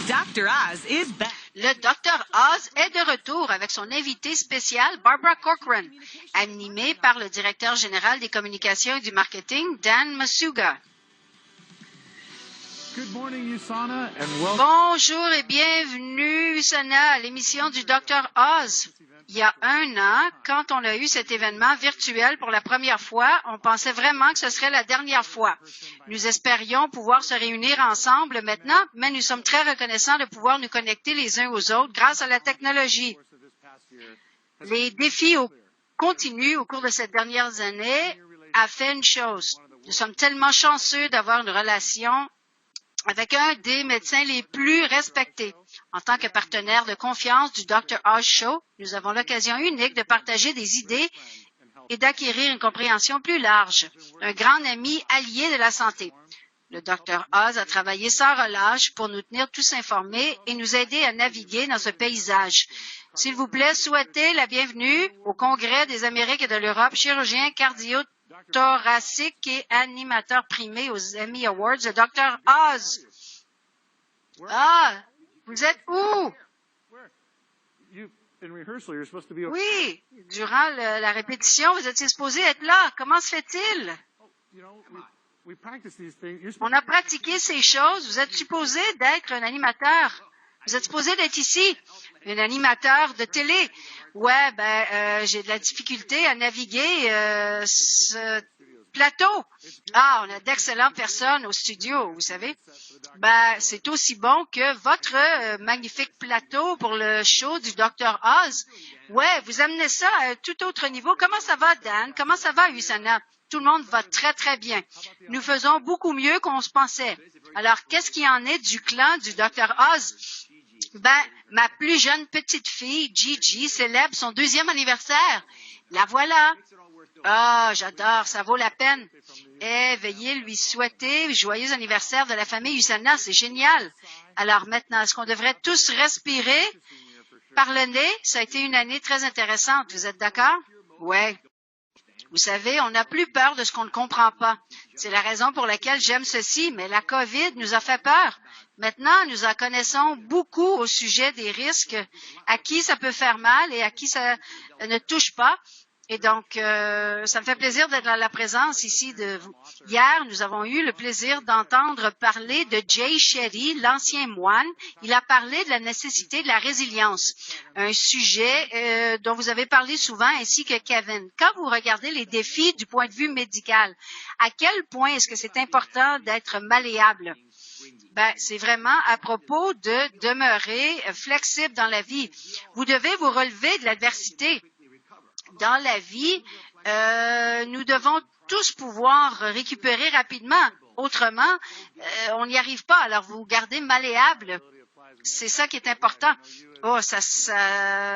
Dr. Oz is back. Le Dr. Oz est de retour avec son invité spécial, Barbara Corcoran, animée par le directeur général des communications et du marketing, Dan Masuga. Good morning, USANA, and welcome. Bonjour et bienvenue, USANA, à l'émission du Dr. Oz. Il y a un an, quand on a eu cet événement virtuel pour la première fois, on pensait vraiment que ce serait la dernière fois. Nous espérions pouvoir se réunir ensemble maintenant, mais nous sommes très reconnaissants de pouvoir nous connecter les uns aux autres grâce à la technologie. Les défis continus au cours de cette dernière année a fait une chose. Nous sommes tellement chanceux d'avoir une relation avec un des médecins les plus respectés. En tant que partenaire de confiance du Dr. Oz Show, nous avons l'occasion unique de partager des idées et d'acquérir une compréhension plus large. Un grand ami allié de la santé. Le Dr. Oz a travaillé sans relâche pour nous tenir tous informés et nous aider à naviguer dans ce paysage. S'il vous plaît, souhaitez la bienvenue au Congrès des Amériques et de l'Europe, chirurgien cardio-thoracique et animateur primé aux Emmy Awards, le Dr. Oz. Ah, vous êtes où? Oui, durant la répétition, vous étiez supposé être là. Comment se fait-il? On a pratiqué ces choses. Vous êtes supposé d'être un animateur. Vous êtes supposé d'être ici, un animateur de télé. Ouais, j'ai de la difficulté à naviguer ce plateau. Ah, on a d'excellentes personnes au studio, vous savez. C'est aussi bon que votre magnifique plateau pour le show du Dr. Oz. Ouais, vous amenez ça à un tout autre niveau. Comment ça va, Dan? Comment ça va, USANA? Tout le monde va très, très bien. Nous faisons beaucoup mieux qu'on se pensait. Alors, qu'est-ce qu'il en est du clan du Dr. Oz? Ma plus jeune petite fille, Gigi, célèbre son 2e anniversaire. La voilà. Ah, j'adore, ça vaut la peine. Veuillez lui souhaiter joyeux anniversaire de la famille USANA, c'est génial. Alors maintenant, est-ce qu'on devrait tous respirer par le nez? Ça a été une année très intéressante, vous êtes d'accord? Ouais. Vous savez, on n'a plus peur de ce qu'on ne comprend pas. C'est la raison pour laquelle j'aime ceci, mais la COVID nous a fait peur. Maintenant, nous en connaissons beaucoup au sujet des risques, à qui ça peut faire mal et à qui ça ne touche pas. Et donc, ça me fait plaisir d'être dans la présence ici de vous. Hier, nous avons eu le plaisir d'entendre parler de Jay Shetty, l'ancien moine. Il a parlé de la nécessité de la résilience, un sujet dont vous avez parlé souvent, ainsi que Kevin. Quand vous regardez les défis du point de vue médical, à quel point est-ce que c'est important d'être malléable? C'est vraiment à propos de demeurer flexible dans la vie. Vous devez vous relever de l'adversité. Dans la vie, nous devons tous pouvoir récupérer rapidement. Autrement, on n'y arrive pas. Alors, vous gardez malléable. C'est ça qui est important. Oh, ça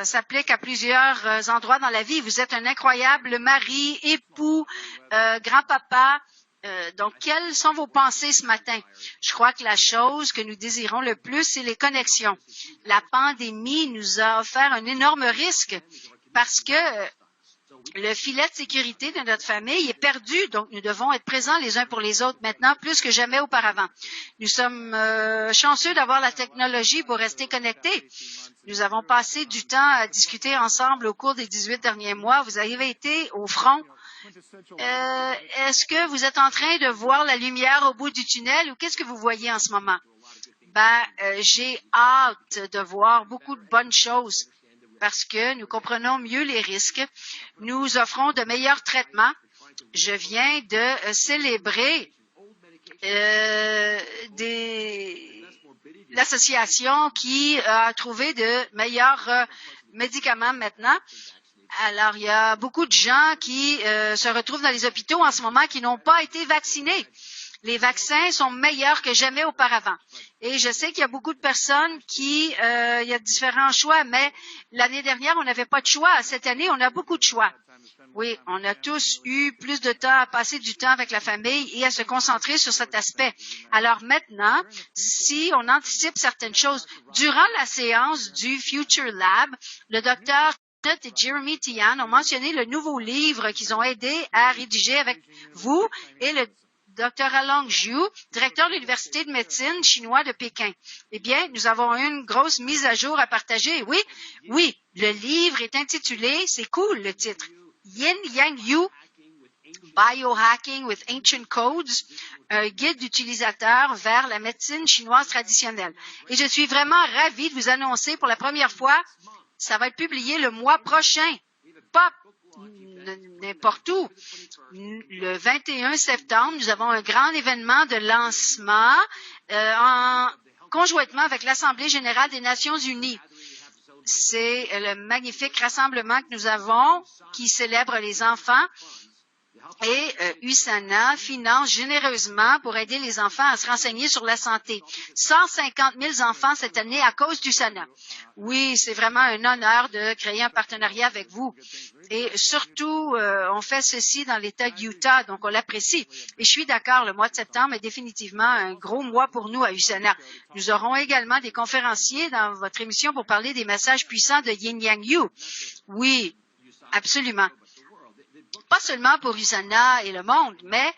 s'applique à plusieurs endroits dans la vie. Vous êtes un incroyable mari, époux, grand-papa. Donc, quelles sont vos pensées ce matin? Je crois que la chose que nous désirons le plus, c'est les connexions. La pandémie nous a offert un énorme risque parce que le filet de sécurité de notre famille est perdu, donc nous devons être présents les uns pour les autres maintenant plus que jamais auparavant. Nous sommes chanceux d'avoir la technologie pour rester connectés. Nous avons passé du temps à discuter ensemble au cours des 18 derniers mois. Vous avez été au front. Est-ce que vous êtes en train de voir la lumière au bout du tunnel ou qu'est-ce que vous voyez en ce moment? J'ai hâte de voir beaucoup de bonnes choses parce que nous comprenons mieux les risques. Nous offrons de meilleurs traitements. Je viens de célébrer l'association qui a trouvé de meilleurs médicaments maintenant. Alors, il y a beaucoup de gens qui se retrouvent dans les hôpitaux en ce moment qui n'ont pas été vaccinés. Les vaccins sont meilleurs que jamais auparavant. Et je sais qu'il y a beaucoup de personnes il y a différents choix, mais l'année dernière, on n'avait pas de choix. Cette année, on a beaucoup de choix. Oui, on a tous eu plus de temps à passer du temps avec la famille et à se concentrer sur cet aspect. Alors maintenant, si on anticipe certaines choses, durant la séance du Future Lab, le docteur et Jeremy Tian ont mentionné le nouveau livre qu'ils ont aidé à rédiger avec vous et le Dr. Along Zhu, directeur de l'Université de médecine chinois de Pékin. Eh bien, nous avons une grosse mise à jour à partager. Oui, oui, le livre est intitulé, c'est cool le titre, Yin Yang Yu, Biohacking with Ancient Codes, un guide d'utilisateur vers la médecine chinoise traditionnelle. Et je suis vraiment ravie de vous annoncer pour la première fois, ça va être publié le mois prochain, pas n'importe où. Le 21 septembre, nous avons un grand événement de lancement conjointement avec l'Assemblée générale des Nations unies. C'est le magnifique rassemblement que nous avons qui célèbre les enfants. Et USANA finance généreusement pour aider les enfants à se renseigner sur la santé. 150 000 enfants cette année à cause d'USANA. Oui, c'est vraiment un honneur de créer un partenariat avec vous. Et surtout, on fait ceci dans l'État d'Utah, donc on l'apprécie. Et je suis d'accord, le mois de septembre est définitivement un gros mois pour nous à USANA. Nous aurons également des conférenciers dans votre émission pour parler des messages puissants de Yin Yang Yu. Oui, absolument. Pas seulement pour USANA et le monde, mais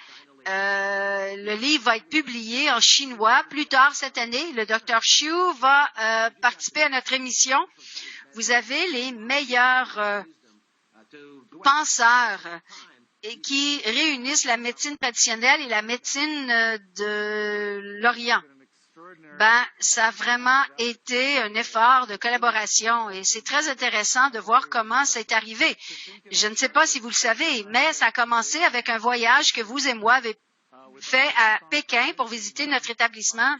le livre va être publié en chinois plus tard cette année. Le Dr. Xu va participer à notre émission. Vous avez les meilleurs penseurs qui réunissent la médecine traditionnelle et la médecine de l'Orient. Ben, ça a vraiment été un effort de collaboration et c'est très intéressant de voir comment c'est arrivé. Je ne sais pas si vous le savez, mais ça a commencé avec un voyage que vous et moi avez fait à Pékin pour visiter notre établissement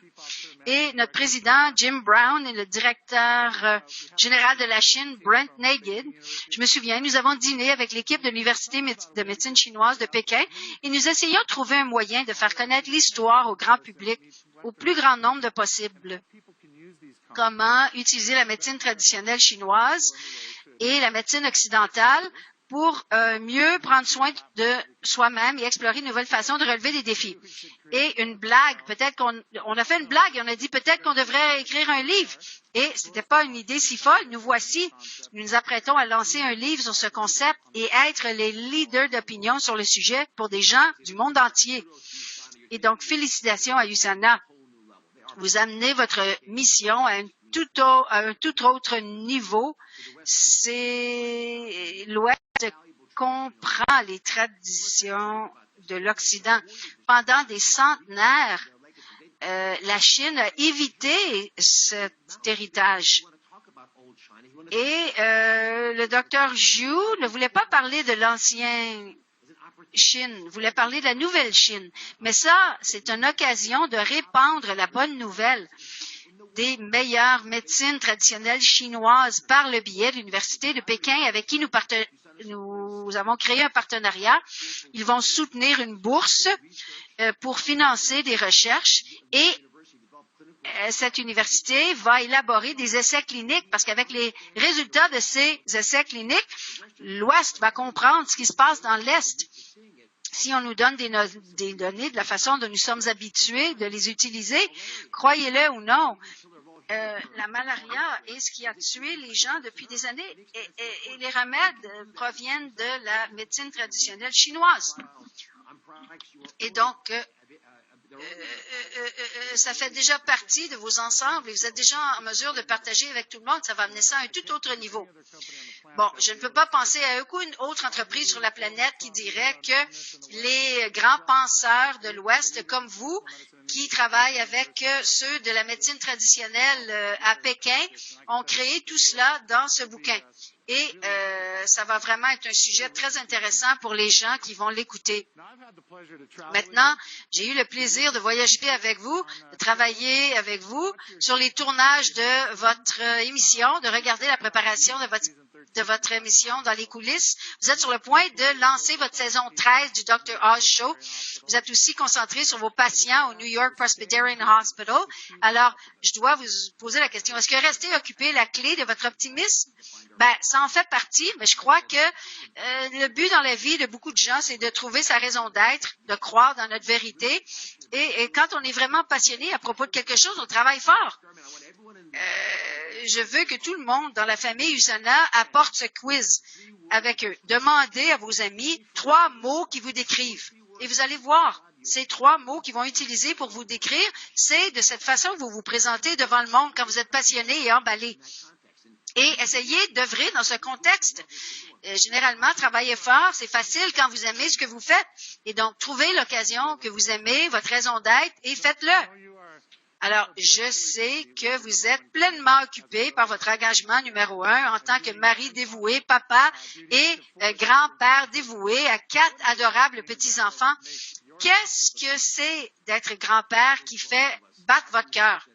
et notre président Jim Brown et le directeur général de la Chine, Brent Nagid. Je me souviens, nous avons dîné avec l'équipe de l'Université de médecine chinoise de Pékin et nous essayons de trouver un moyen de faire connaître l'histoire au grand public, au plus grand nombre de possible. Comment utiliser la médecine traditionnelle chinoise et la médecine occidentale pour mieux prendre soin de soi-même et explorer de nouvelles façons de relever des défis. Et une blague, peut-être qu'on a fait une blague et on a dit peut-être qu'on devrait écrire un livre. Et ce n'était pas une idée si folle. Nous voici, nous nous apprêtons à lancer un livre sur ce concept et être les leaders d'opinion sur le sujet pour des gens du monde entier. Et donc, félicitations à USANA. Vous amenez votre mission à un tout autre niveau. C'est l'Ouest comprend les traditions de l'Occident. Pendant des centenaires, la Chine a évité cet héritage. Et le docteur Zhu ne voulait pas parler de l'ancien Chine, voulait parler de la nouvelle Chine. Mais ça, c'est une occasion de répandre la bonne nouvelle des meilleures médecines traditionnelles chinoises par le biais de l'Université de Pékin avec qui nous avons créé un partenariat. Ils vont soutenir une bourse pour financer des recherches et cette université va élaborer des essais cliniques parce qu'avec les résultats de ces essais cliniques, l'Ouest va comprendre ce qui se passe dans l'Est. Si on nous donne des données de la façon dont nous sommes habitués de les utiliser, croyez-le ou non, la malaria est ce qui a tué les gens depuis des années et les remèdes proviennent de la médecine traditionnelle chinoise. Et donc, ça fait déjà partie de vos ensembles et vous êtes déjà en mesure de partager avec tout le monde. Ça va amener ça à un tout autre niveau. Bon, je ne peux pas penser à aucune autre entreprise sur la planète qui dirait que les grands penseurs de l'Ouest, comme vous, qui travaillent avec ceux de la médecine traditionnelle à Pékin, ont créé tout cela dans ce bouquin. Et ça va vraiment être un sujet très intéressant pour les gens qui vont l'écouter. Maintenant, j'ai eu le plaisir de voyager avec vous, de travailler avec vous sur les tournages de votre émission, de regarder la préparation de votre émission dans les coulisses. Vous êtes sur le point de lancer votre saison 13 du Dr. Oz Show. Vous êtes aussi concentré sur vos patients au New York Presbyterian Hospital. Alors, je dois vous poser la question, est-ce que rester occupé est la clé de votre optimisme? Ben, ça en fait partie, mais je crois que le but dans la vie de beaucoup de gens, c'est de trouver sa raison d'être, de croire dans notre vérité. Et quand on est vraiment passionné à propos de quelque chose, on travaille fort. Je veux que tout le monde dans la famille USANA apporte ce quiz avec eux. Demandez à vos amis 3 mots qui vous décrivent. Et vous allez voir, ces 3 mots qu'ils vont utiliser pour vous décrire, c'est de cette façon que vous vous présentez devant le monde quand vous êtes passionné et emballé. Et essayez d'œuvrer dans ce contexte. Généralement, travailler fort, c'est facile quand vous aimez ce que vous faites. Et donc, trouvez l'occasion que vous aimez, votre raison d'être, et faites-le. Alors, je sais que vous êtes pleinement occupé par votre engagement numéro 1 en tant que mari dévoué, papa et grand-père dévoué à 4 adorables petits-enfants. Qu'est-ce que c'est d'être grand-père qui fait battre votre cœur?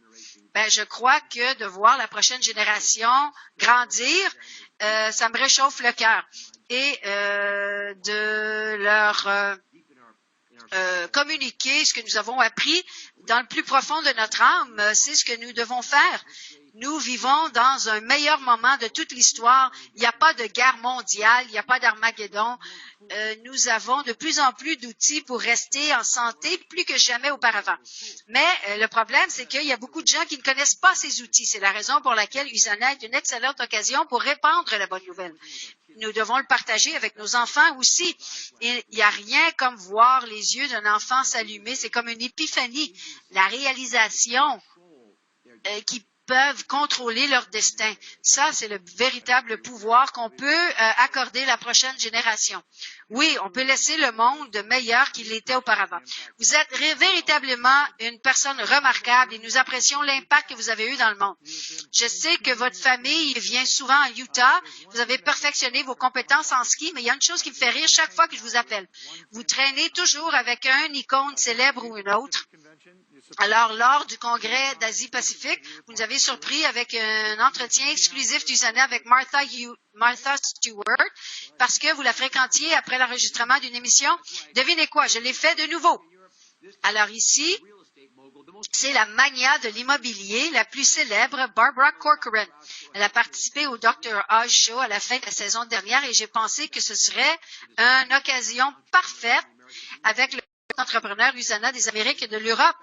Ben, je crois que de voir la prochaine génération grandir, ça me réchauffe le cœur. Et de leur communiquer ce que nous avons appris dans le plus profond de notre âme, c'est ce que nous devons faire. Nous vivons dans un meilleur moment de toute l'histoire. Il n'y a pas de guerre mondiale, il n'y a pas d'Armageddon. Nous avons de plus en plus d'outils pour rester en santé, plus que jamais auparavant. Mais le problème, c'est qu'il y a beaucoup de gens qui ne connaissent pas ces outils. C'est la raison pour laquelle USANA est une excellente occasion pour répandre la bonne nouvelle. Nous devons le partager avec nos enfants aussi. Et il n'y a rien comme voir les yeux d'un enfant s'allumer. C'est comme une épiphanie, la réalisation qui peuvent contrôler leur destin. Ça, c'est le véritable pouvoir qu'on peut accorder à la prochaine génération. Oui, on peut laisser le monde meilleur qu'il l'était auparavant. Vous êtes véritablement une personne remarquable et nous apprécions l'impact que vous avez eu dans le monde. Je sais que votre famille vient souvent à Utah. Vous avez perfectionné vos compétences en ski, mais il y a une chose qui me fait rire chaque fois que je vous appelle. Vous traînez toujours avec un icône célèbre ou une autre. Alors, lors du congrès d'Asie-Pacifique, vous nous avez surpris avec un entretien exclusif d'USANA avec Martha Stewart, parce que vous la fréquentiez après l'enregistrement d'une émission. Devinez quoi, je l'ai fait de nouveau. Alors ici, c'est la mania de l'immobilier la plus célèbre, Barbara Corcoran. Elle a participé au Dr. Oz Show à la fin de la saison dernière et j'ai pensé que ce serait une occasion parfaite avec le entrepreneur USANA des Amériques et de l'Europe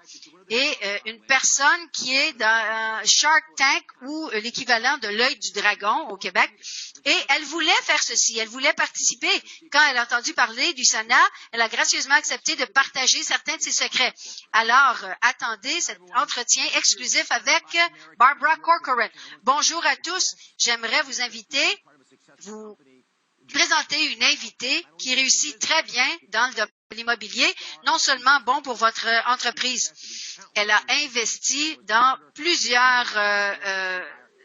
et une personne qui est dans Shark Tank ou l'équivalent de l'œil du dragon au Québec. Et elle voulait faire ceci, elle voulait participer. Quand elle a entendu parler d'USANA, elle a gracieusement accepté de partager certains de ses secrets. Alors, attendez cet entretien exclusif avec Barbara Corcoran. Bonjour à tous, j'aimerais vous inviter, vous présenter une invitée qui réussit très bien dans le domaine de l'immobilier, non seulement bon pour votre entreprise. Elle a investi dans plusieurs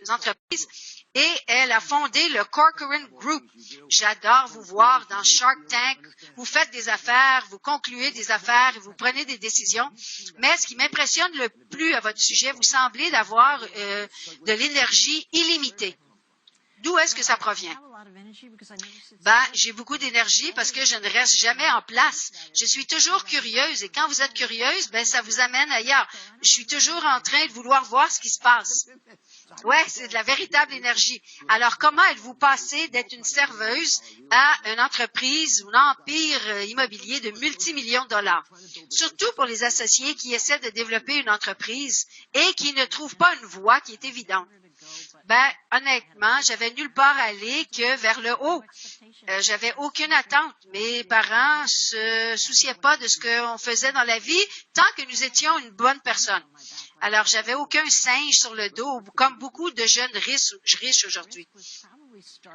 entreprises et elle a fondé le Corcoran Group. J'adore vous voir dans Shark Tank. Vous faites des affaires, vous concluez des affaires, vous prenez des décisions. Mais ce qui m'impressionne le plus à votre sujet, vous semblez d'avoir de l'énergie illimitée. D'où est-ce que ça provient? J'ai beaucoup d'énergie parce que je ne reste jamais en place. Je suis toujours curieuse et quand vous êtes curieuse, ça vous amène ailleurs. Je suis toujours en train de vouloir voir ce qui se passe. Ouais, c'est de la véritable énergie. Alors, comment êtes-vous passé d'être une serveuse à une entreprise ou un empire immobilier de multimillions de dollars? Surtout pour les associés qui essaient de développer une entreprise et qui ne trouvent pas une voie qui est évidente. Honnêtement, j'avais nulle part à aller que vers le haut. J'avais aucune attente. Mes parents se souciaient pas de ce qu'on faisait dans la vie tant que nous étions une bonne personne. Alors, j'avais aucun singe sur le dos, comme beaucoup de jeunes riches aujourd'hui.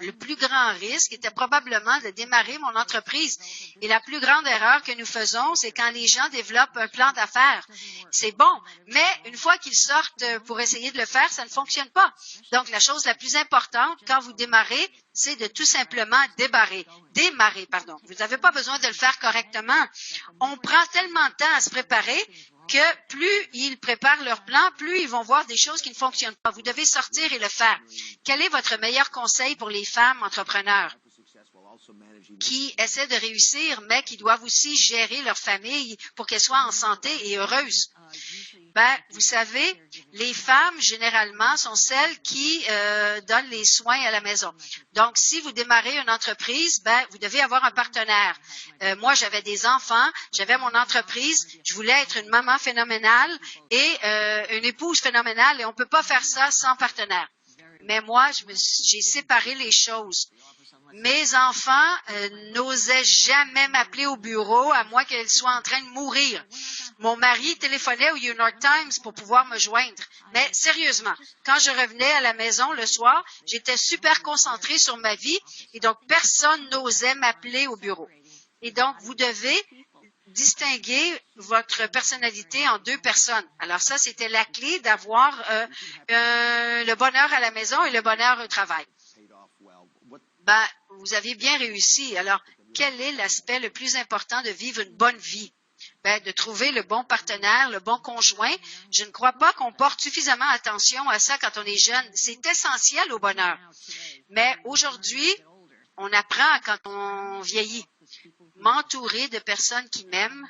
Le plus grand risque était probablement de démarrer mon entreprise. Et la plus grande erreur que nous faisons, c'est quand les gens développent un plan d'affaires. C'est bon, mais une fois qu'ils sortent pour essayer de le faire, ça ne fonctionne pas. Donc, la chose la plus importante quand vous démarrez, c'est de tout simplement démarrer. Vous n'avez pas besoin de le faire correctement. On prend tellement de temps à se préparer que plus ils préparent leur plan, plus ils vont voir des choses qui ne fonctionnent pas. Vous devez sortir et le faire. Quel est votre meilleur conseil pour les femmes entrepreneurs qui essaient de réussir, mais qui doivent aussi gérer leur famille pour qu'elles soient en santé et heureuses? Vous savez, les femmes, généralement, sont celles qui donnent les soins à la maison. Donc, si vous démarrez une entreprise, vous devez avoir un partenaire. Moi, j'avais des enfants, j'avais mon entreprise, je voulais être une maman phénoménale et une épouse phénoménale et on ne peut pas faire ça sans partenaire. Mais moi, j'ai séparé les choses. Mes enfants n'osaient jamais m'appeler au bureau à moins qu'elles soient en train de mourir. Mon mari téléphonait au New York Times pour pouvoir me joindre. Mais sérieusement, quand je revenais à la maison le soir, j'étais super concentrée sur ma vie et donc personne n'osait m'appeler au bureau. Et donc, vous devez distinguer votre personnalité en deux personnes. Alors ça, c'était la clé d'avoir le bonheur à la maison et le bonheur au travail. Ben, vous avez bien réussi. Alors, quel est l'aspect le plus important de vivre une bonne vie? Ben, de trouver le bon partenaire, le bon conjoint. Je ne crois pas qu'on porte suffisamment attention à ça quand on est jeune. C'est essentiel au bonheur. Mais aujourd'hui, on apprend quand on vieillit. M'entourer de personnes qui m'aiment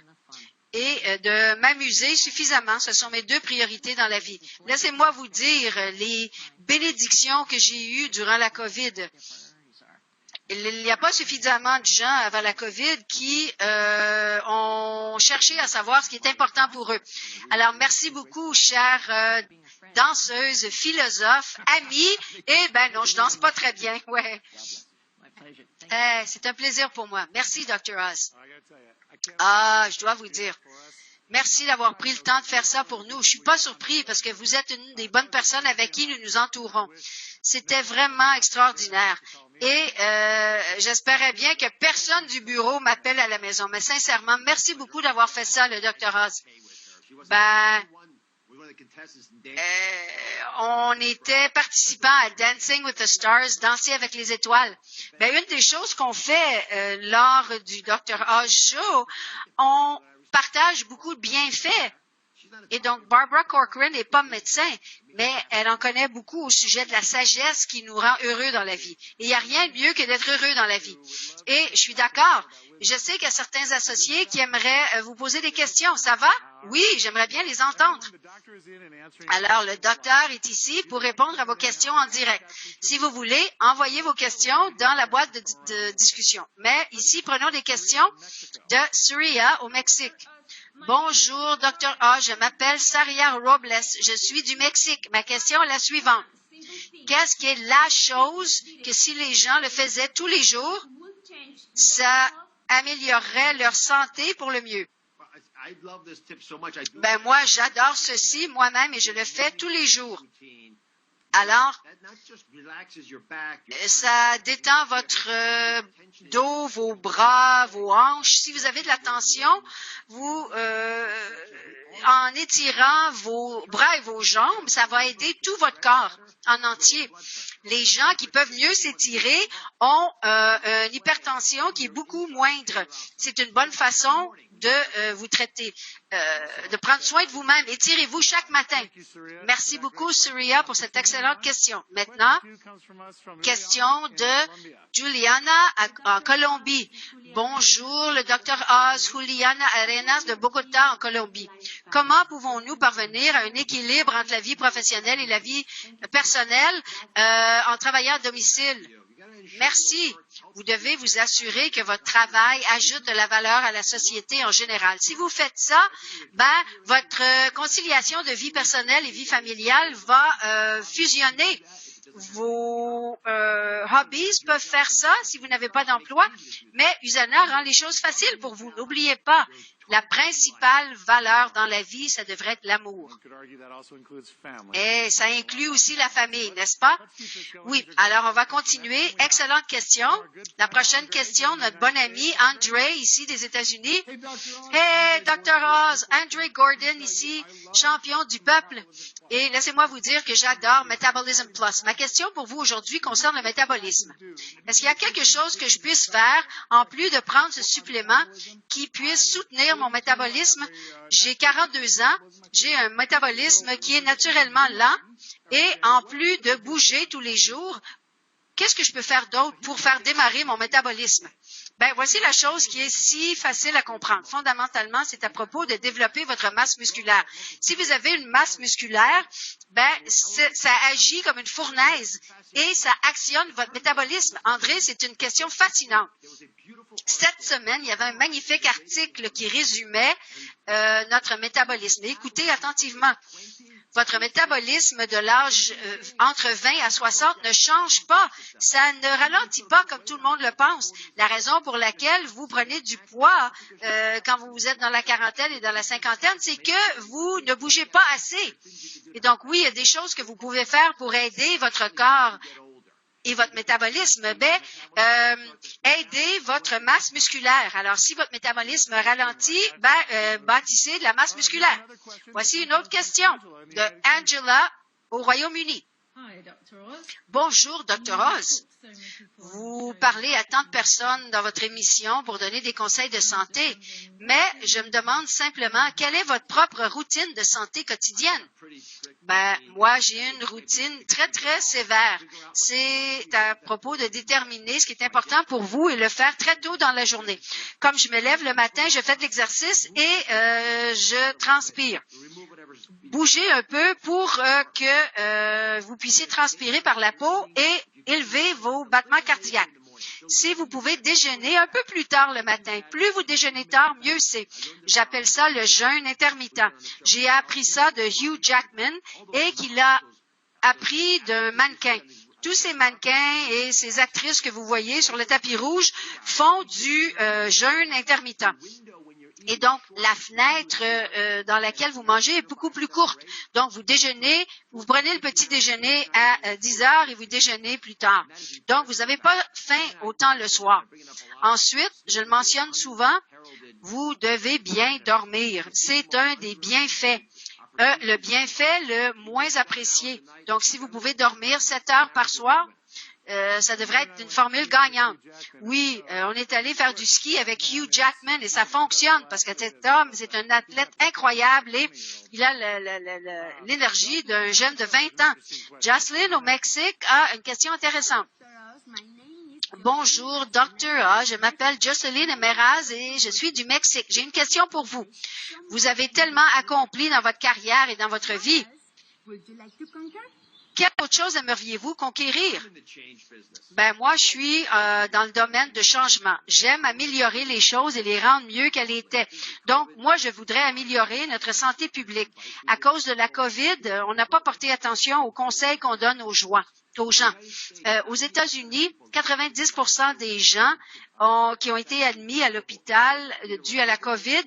et de m'amuser suffisamment. Ce sont mes deux priorités dans la vie. Laissez-moi vous dire les bénédictions que j'ai eues durant la COVID. Il n'y a pas suffisamment de gens avant la COVID qui ont cherché à savoir ce qui est important pour eux. Alors, merci beaucoup, chères danseuses, philosophes, amies. Eh ben non, je danse pas très bien. Ouais. C'est un plaisir pour moi. Merci, Dr. Oz. Ah, je dois vous dire. Merci d'avoir pris le temps de faire ça pour nous. Je suis pas surpris parce que vous êtes une des bonnes personnes avec qui nous nous entourons. C'était vraiment extraordinaire. Et j'espérais bien que personne du bureau m'appelle à la maison. Mais sincèrement, merci beaucoup d'avoir fait ça, le Dr. Oz. Ben, on était participants à Dancing with the Stars, Danser avec les étoiles. Ben, une des choses qu'on fait lors du Dr. Oz Show, on partage beaucoup de bienfaits. Et donc, Barbara Corcoran n'est pas médecin, mais elle en connaît beaucoup au sujet de la sagesse qui nous rend heureux dans la vie. Et il n'y a rien de mieux que d'être heureux dans la vie. Et je suis d'accord. Je sais qu'il y a certains associés qui aimeraient vous poser des questions. Ça va? Oui, j'aimerais bien les entendre. Alors, le docteur est ici pour répondre à vos questions en direct. Si vous voulez, envoyez vos questions dans la boîte de discussion. Mais ici, prenons des questions de Surya au Mexique. Bonjour, Dr. A. Je m'appelle Saria Robles. Je suis du Mexique. Ma question est la suivante. Qu'est-ce qui est la chose que si les gens le faisaient tous les jours, ça améliorerait leur santé pour le mieux? Ben, moi, j'adore ceci moi-même et je le fais tous les jours. Alors, ça détend votre dos, vos bras, vos hanches. Si vous avez de la tension, vous, en étirant vos bras et vos jambes, ça va aider tout votre corps en entier. Les gens qui peuvent mieux s'étirer ont une hypertension qui est beaucoup moindre. C'est une bonne façon de vous traiter, de prendre soin de vous-même. Étirez-vous chaque matin. Merci beaucoup, Surya, pour cette excellente question. Maintenant, question de Juliana en Colombie. Bonjour, le Dr. Oz, Juliana Arenas de Bogota en Colombie. Comment pouvons-nous parvenir à un équilibre entre la vie professionnelle et la vie personnelle en travaillant à domicile? Merci. Vous devez vous assurer que votre travail ajoute de la valeur à la société en général. Si vous faites ça, ben, votre conciliation de vie personnelle et vie familiale va fusionner. Vos hobbies peuvent faire ça si vous n'avez pas d'emploi, mais Usana rend les choses faciles pour vous. N'oubliez pas, la principale valeur dans la vie, ça devrait être l'amour. Et ça inclut aussi la famille, n'est-ce pas? Oui, alors on va continuer. Excellente question. La prochaine question, notre bon ami André, ici des États-Unis. Hey, Dr. Oz, André Gordon, ici, champion du peuple. Et laissez-moi vous dire que j'adore Metabolism Plus. Ma question pour vous aujourd'hui concerne le métabolisme. Est-ce qu'il y a quelque chose que je puisse faire en plus de prendre ce supplément qui puisse soutenir mon métabolisme? J'ai 42 ans, j'ai un métabolisme qui est naturellement lent et en plus de bouger tous les jours, qu'est-ce que je peux faire d'autre pour faire démarrer mon métabolisme? Ben, voici la chose qui est si facile à comprendre. Fondamentalement, c'est à propos de développer votre masse musculaire. Si vous avez une masse musculaire, ben, ça agit comme une fournaise et ça actionne votre métabolisme. André, c'est une question fascinante. Cette semaine, il y avait un magnifique article qui résumait notre métabolisme. Écoutez attentivement. Votre métabolisme de l'âge entre 20 à 60 ne change pas. Ça ne ralentit pas comme tout le monde le pense. La raison pour laquelle vous prenez du poids quand vous êtes dans la quarantaine et dans la cinquantaine, c'est que vous ne bougez pas assez. Et donc, oui, il y a des choses que vous pouvez faire pour aider votre corps et votre métabolisme, aider votre masse musculaire. Alors, si votre métabolisme ralentit, bâtissez de la masse musculaire. Voici une autre question de Angela au Royaume-Uni. Bonjour, Dr. Oz. Vous parlez à tant de personnes dans votre émission pour donner des conseils de santé, mais je me demande simplement quelle est votre propre routine de santé quotidienne? Moi, j'ai une routine très, très sévère. C'est à propos de déterminer ce qui est important pour vous et le faire très tôt dans la journée. Comme je me lève le matin, je fais de l'exercice et je transpire. Bougez un peu pour que vous puissiez transpirer par la peau et élever vos battements cardiaques. Si vous pouvez déjeuner un peu plus tard le matin, plus vous déjeunez tard, mieux c'est. J'appelle ça le jeûne intermittent. J'ai appris ça de Hugh Jackman et qu'il a appris d'un mannequin. Tous ces mannequins et ces actrices que vous voyez sur le tapis rouge font du jeûne intermittent. Et donc, la fenêtre dans laquelle vous mangez est beaucoup plus courte. Donc, vous déjeunez, vous prenez le petit déjeuner à 10 heures et vous déjeunez plus tard. Donc, vous n'avez pas faim autant le soir. Ensuite, je le mentionne souvent, vous devez bien dormir. C'est un des bienfaits. Le bienfait le moins apprécié. Donc, si vous pouvez dormir 7 heures par soir, ça devrait être une formule gagnante. Oui, on est allé faire du ski avec Hugh Jackman et ça fonctionne parce que cet homme, c'est un athlète incroyable et il a l'énergie d'un jeune de 20 ans. Jocelyn au Mexique a une question intéressante. Bonjour, Dr. Je m'appelle Jocelyn Meraz et je suis du Mexique. J'ai une question pour vous. Vous avez tellement accompli dans votre carrière et dans votre vie. Quelle autre chose aimeriez-vous conquérir? Moi, je suis dans le domaine de changement. J'aime améliorer les choses et les rendre mieux qu'elles étaient. Donc, moi, je voudrais améliorer notre santé publique. À cause de la COVID, on n'a pas porté attention aux conseils qu'on donne aux gens. Aux États-Unis, 90% des gens qui ont été admis à l'hôpital dû à la COVID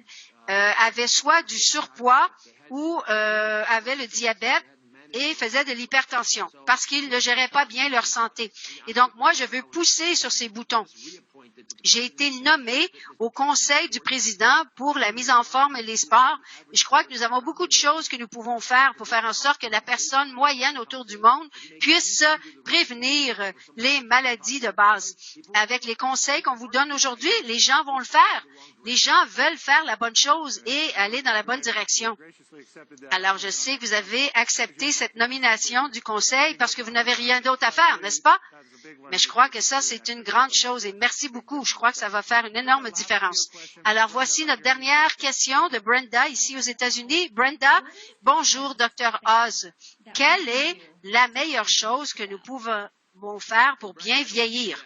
avaient soit du surpoids ou avaient le diabète et faisaient de l'hypertension parce qu'ils ne géraient pas bien leur santé. Et donc, moi, je veux pousser sur ces boutons. J'ai été nommé au conseil du président pour la mise en forme et les sports. Et je crois que nous avons beaucoup de choses que nous pouvons faire pour faire en sorte que la personne moyenne autour du monde puisse prévenir les maladies de base. Avec les conseils qu'on vous donne aujourd'hui, les gens vont le faire. Les gens veulent faire la bonne chose et aller dans la bonne direction. Alors, je sais que vous avez accepté cette nomination du conseil parce que vous n'avez rien d'autre à faire, n'est-ce pas? Mais je crois que ça, c'est une grande chose et merci beaucoup. Je crois que ça va faire une énorme différence. Alors, voici notre dernière question de Brenda ici aux États-Unis. Brenda, bonjour, Dr. Oz. Quelle est la meilleure chose que nous pouvons faire pour bien vieillir?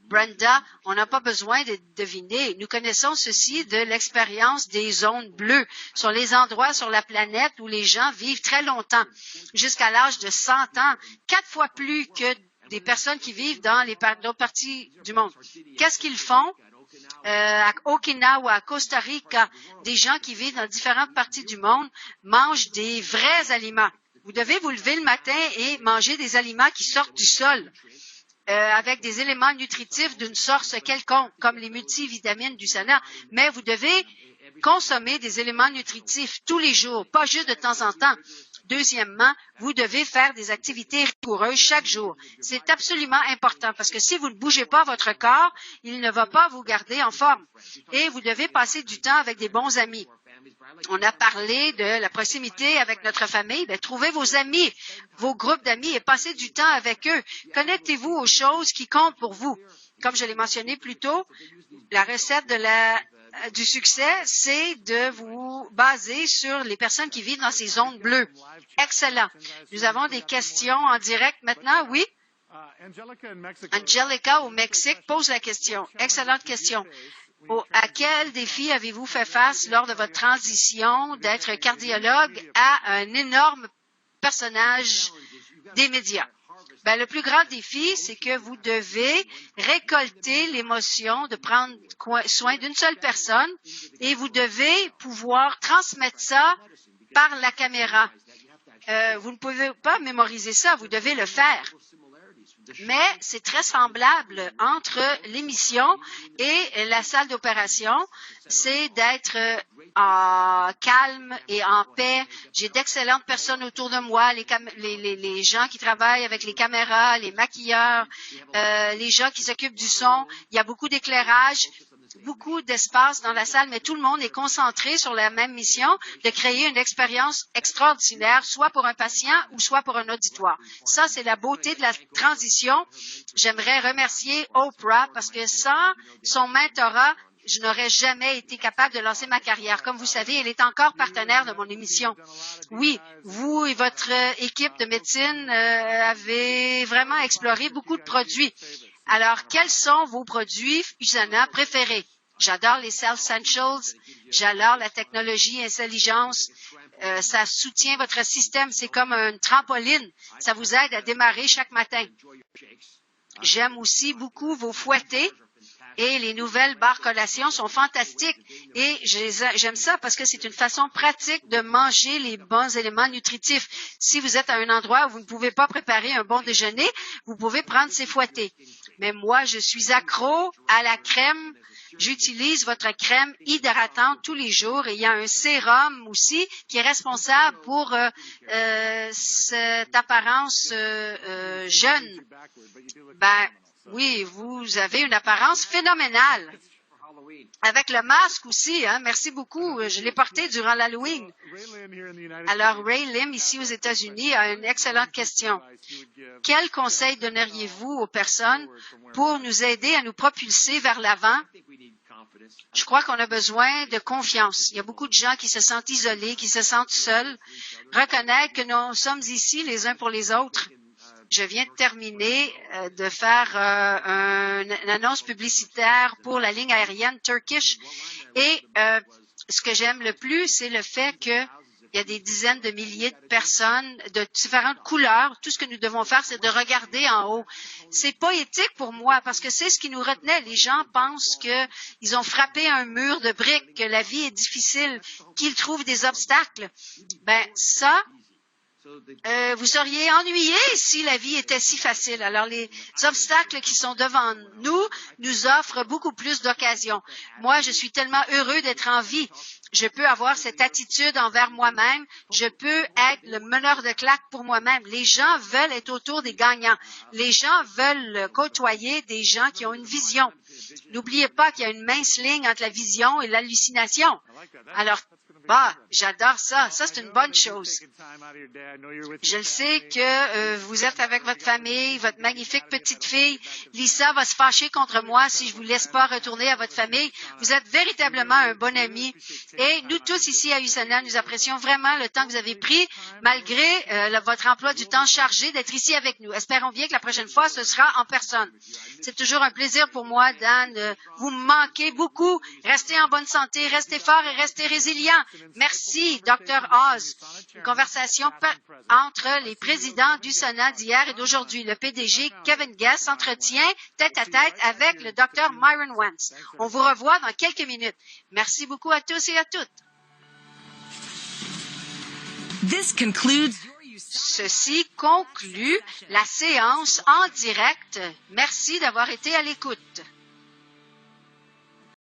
Brenda, on n'a pas besoin de deviner. Nous connaissons ceci de l'expérience des zones bleues sur les endroits sur la planète où les gens vivent très longtemps, jusqu'à l'âge de 100 ans, 4 fois plus que des personnes qui vivent dans d'autres parties du monde. Qu'est-ce qu'ils font? À Okinawa, à Costa Rica, des gens qui vivent dans différentes parties du monde mangent des vrais aliments. Vous devez vous lever le matin et manger des aliments qui sortent du sol. Avec des éléments nutritifs d'une source quelconque, comme les multivitamines du Sana, mais vous devez consommer des éléments nutritifs tous les jours, pas juste de temps en temps. Deuxièmement, vous devez faire des activités rigoureuses chaque jour. C'est absolument important parce que si vous ne bougez pas votre corps, il ne va pas vous garder en forme. Et vous devez passer du temps avec des bons amis. On a parlé de la proximité avec notre famille. Trouvez vos amis, vos groupes d'amis et passez du temps avec eux. Connectez-vous aux choses qui comptent pour vous. Comme je l'ai mentionné plus tôt, la recette du succès, c'est de vous baser sur les personnes qui vivent dans ces zones bleues. Excellent. Nous avons des questions en direct maintenant, oui? Angelica au Mexique pose la question. Excellente question. À quel défi avez-vous fait face lors de votre transition d'être cardiologue à un énorme personnage des médias? Ben, le plus grand défi, c'est que vous devez récolter l'émotion de prendre soin d'une seule personne et vous devez pouvoir transmettre ça par la caméra. Vous ne pouvez pas mémoriser ça, vous devez le faire. Mais c'est très semblable entre l'émission et la salle d'opération. C'est d'être calme et en paix. J'ai d'excellentes personnes autour de moi, les gens qui travaillent avec les caméras, les maquilleurs, les gens qui s'occupent du son. Il y a beaucoup d'éclairage, beaucoup d'espace dans la salle, mais tout le monde est concentré sur la même mission de créer une expérience extraordinaire, soit pour un patient ou soit pour un auditoire. Ça, c'est la beauté de la transition. J'aimerais remercier Oprah parce que sans son mentorat, je n'aurais jamais été capable de lancer ma carrière. Comme vous savez, elle est encore partenaire de mon émission. Oui, vous et votre équipe de médecine avez vraiment exploré beaucoup de produits. Alors, quels sont vos produits USANA préférés? J'adore les Cell Essentials, j'adore la technologie intelligence, ça soutient votre système, c'est comme une trampoline, ça vous aide à démarrer chaque matin. J'aime aussi beaucoup vos fouettés et les nouvelles barres collations sont fantastiques et j'aime ça parce que c'est une façon pratique de manger les bons éléments nutritifs. Si vous êtes à un endroit où vous ne pouvez pas préparer un bon déjeuner, vous pouvez prendre ces fouettés. Mais moi, je suis accro à la crème. J'utilise votre crème hydratante tous les jours et il y a un sérum aussi qui est responsable pour cette apparence jeune. Ben, oui, vous avez une apparence phénoménale. Avec le masque aussi, hein? Merci beaucoup. Je l'ai porté durant l'Halloween. Alors, Ray Lim, ici aux États-Unis, a une excellente question. Quel conseil donneriez-vous aux personnes pour nous aider à nous propulser vers l'avant? Je crois qu'on a besoin de confiance. Il y a beaucoup de gens qui se sentent isolés, qui se sentent seuls. Reconnaître que nous sommes ici les uns pour les autres. Je viens de terminer de faire une annonce publicitaire pour la ligne aérienne Turkish. Et ce que j'aime le plus, c'est le fait qu'il y a des dizaines de milliers de personnes de différentes couleurs. Tout ce que nous devons faire, c'est de regarder en haut. C'est pas éthique pour moi parce que c'est ce qui nous retenait. Les gens pensent qu'ils ont frappé un mur de briques, que la vie est difficile, qu'ils trouvent des obstacles. Ben ça, vous seriez ennuyé si la vie était si facile. Alors, les obstacles qui sont devant nous nous offrent beaucoup plus d'occasions. Moi, je suis tellement heureux d'être en vie. Je peux avoir cette attitude envers moi-même. Je peux être le meneur de claque pour moi-même. Les gens veulent être autour des gagnants. Les gens veulent côtoyer des gens qui ont une vision. N'oubliez pas qu'il y a une mince ligne entre la vision et l'hallucination. Alors, j'adore ça. Ça, c'est une bonne chose. Je le sais que vous êtes avec votre famille, votre magnifique petite fille. Lisa va se fâcher contre moi si je vous laisse pas retourner à votre famille. Vous êtes véritablement un bon ami. Et nous tous ici à USANA, nous apprécions vraiment le temps que vous avez pris, malgré votre emploi du temps chargé, d'être ici avec nous. Espérons bien que la prochaine fois, ce sera en personne. C'est toujours un plaisir pour moi, Dan. Vous me manquez beaucoup. Restez en bonne santé, restez fort et restez résilient. Merci, Dr. Oz. Une conversation entre les présidents du Sénat d'hier et d'aujourd'hui. Le PDG Kevin Guest s'entretient tête à tête avec le Dr. Myron Wentz. On vous revoit dans quelques minutes. Merci beaucoup à tous et à toutes. Ceci conclut la séance en direct. Merci d'avoir été à l'écoute.